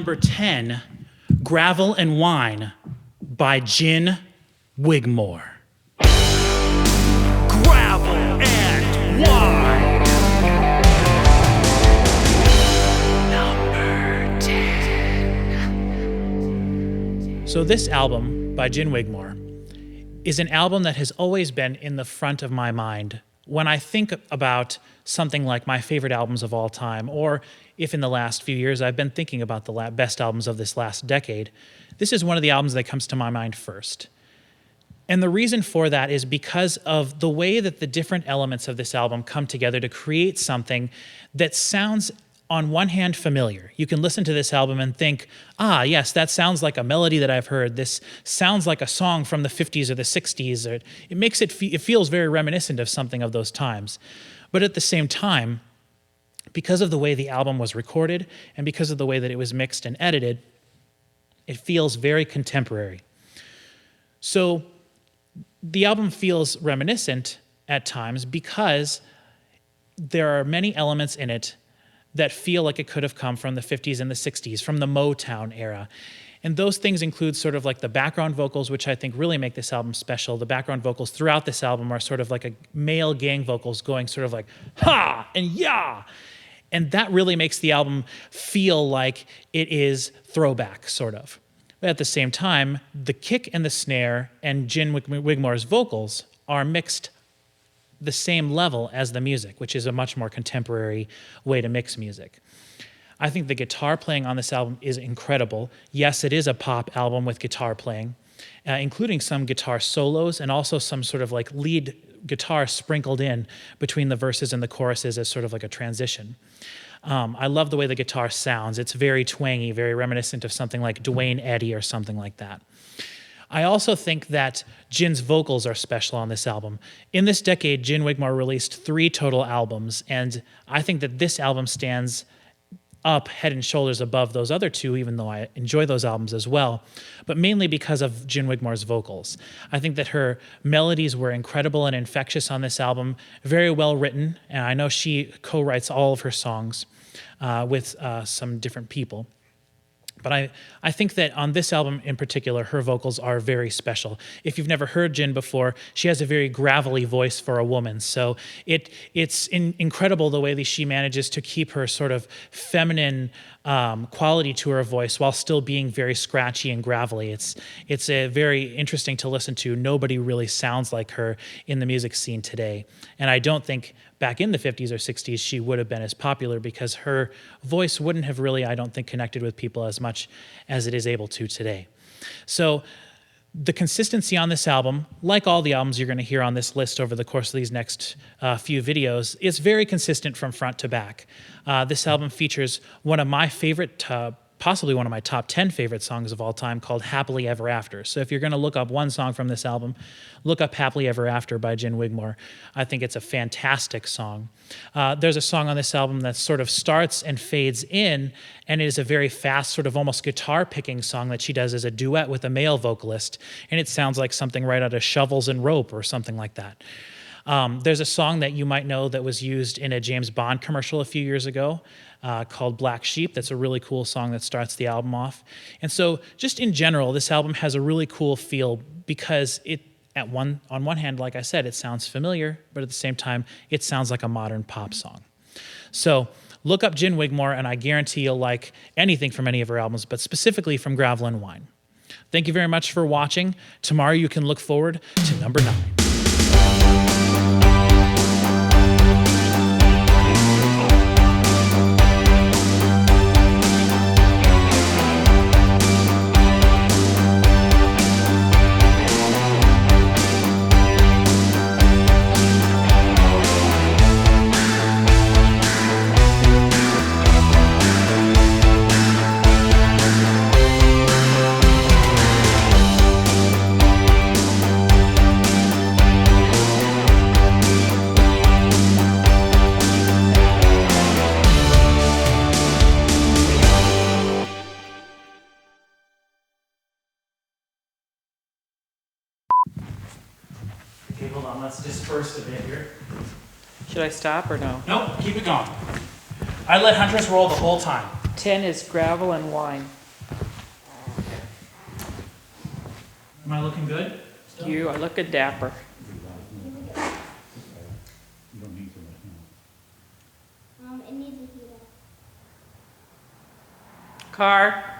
number 10, Gravel and Wine by Gin Wigmore. Gravel and Wine. Number 10. So this album by Gin Wigmore is an album that has always been in the front of my mind when I think about something like my favorite albums of all time, or if in the last few years I've been thinking about the best albums of this last decade. This is one of the albums that comes to my mind first. And the reason for that is because of the way that the different elements of this album come together to create something that sounds, on one hand, familiar. You can listen to this album and think, yes, that sounds like a melody that I've heard. This sounds like a song from the 50s or the 60s. It feels very reminiscent of something of those times. But at the same time, because of the way the album was recorded and because of the way that it was mixed and edited, it feels very contemporary. So the album feels reminiscent at times because there are many elements in it that feel like it could have come from the 50s and the 60s, from the Motown era. And those things include sort of like the background vocals, which I think really make this album special. The background vocals throughout this album are sort of like a male gang vocals going sort of like, ha and yeah. And that really makes the album feel like it is throwback, sort of. But at the same time, the kick and the snare and Gin Wigmore's vocals are mixed the same level as the music, which is a much more contemporary way to mix music. I think the guitar playing on this album is incredible. Yes, it is a pop album with guitar playing, including some guitar solos and also some sort of like lead guitar sprinkled in between the verses and the choruses as sort of like a transition. I love the way the guitar sounds. It's very twangy, very reminiscent of something like Duane Eddy or something like that. I also think that Gin's vocals are special on this album. In this decade, Gin Wigmore released 3 total albums, and I think that this album stands up head and shoulders above those other 2, even though I enjoy those albums as well, but mainly because of Gin Wigmore's vocals. I think that her melodies were incredible and infectious on this album, very well written, and I know she co-writes all of her songs with some different people. But I think that on this album in particular, her vocals are very special. If you've never heard Gin before, she has a very gravelly voice for a woman. So it's incredible the way that she manages to keep her sort of feminine quality to her voice while still being very scratchy and gravelly. It's a very interesting to listen to. Nobody really sounds like her in the music scene today. And I don't think back in the 50s or 60s, she would have been as popular because her voice wouldn't have really, I don't think, connected with people as much as it is able to today. So the consistency on this album, like all the albums you're going to hear on this list over the course of these next few videos, is very consistent from front to back. This album features one of my favorite possibly one of my top 10 favorite songs of all time called Happily Ever After. So if you're going to look up one song from this album, look up Happily Ever After by Gin Wigmore. I think it's a fantastic song. There's a song on this album that sort of starts and fades in, and it is a very fast, sort of almost guitar-picking song that she does as a duet with a male vocalist, and it sounds like something right out of Shovels and Rope or something like that. There's a song that you might know that was used in a James Bond commercial a few years ago called Black Sheep. That's a really cool song that starts the album off. And so just in general, this album has a really cool feel because on one hand, like I said, it sounds familiar, but at the same time, it sounds like a modern pop song. So look up Gin Wigmore, and I guarantee you'll like anything from any of her albums, but specifically from Gravel and Wine. Thank you very much for watching. Tomorrow you can look forward to number 9. Okay, hold on, let's disperse a bit here. Should I stop or no? Nope, keep it going. I let Huntress roll the whole time. 10 is gravel and wine. Am I looking good? Still? You are looking dapper. It needs a heat up. Car.